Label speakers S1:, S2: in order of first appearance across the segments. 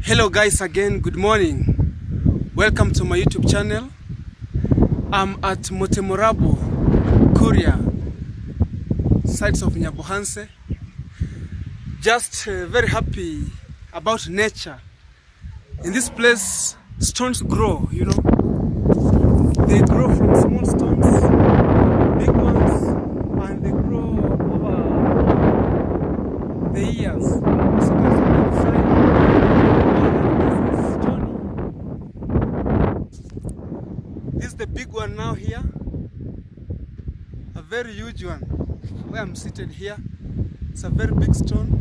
S1: Hello guys, again good morning. Welcome to my YouTube channel. I'm at Motemorabo, Kuria, sites of Nyabohanse. Just very happy about nature. In this place, stones grow, you know. They grow from small stones, big ones, and they grow over the years. As you can see on the side, this is stony. This is the big one now here, a very huge one. Where I'm seated here, it's a very big stone.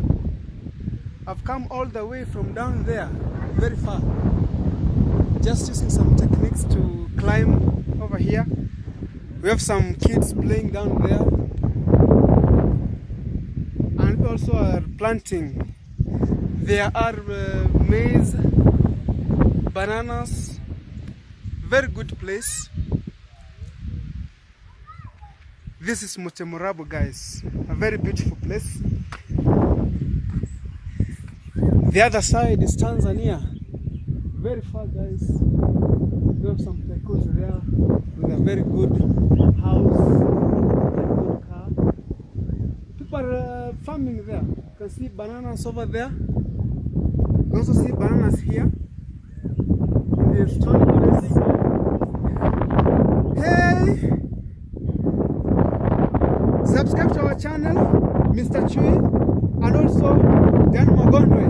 S1: I've come all the way from down there, very far, just using some techniques to climb over here. We have some kids playing down there, and we also are planting. There are maize, bananas, very good place. This is Motemorabo, guys, a very beautiful place. The other side is Tanzania, very far, guys. We have some tycoons there with a very good house, very good car. People are farming there. You can see bananas over there. You also see bananas here. And there's stone place. Hey! Subscribe to our channel, Mr. Chui, and also Dan Magondwe.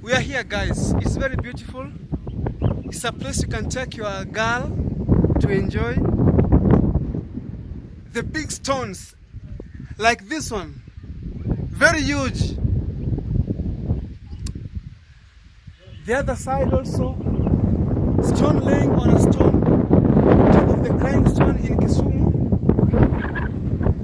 S1: We are here, guys. It's very beautiful. It's a place you can take your girl to enjoy. The big stones, like this one, very huge. The other side also, stone laying on a stone, top of the crying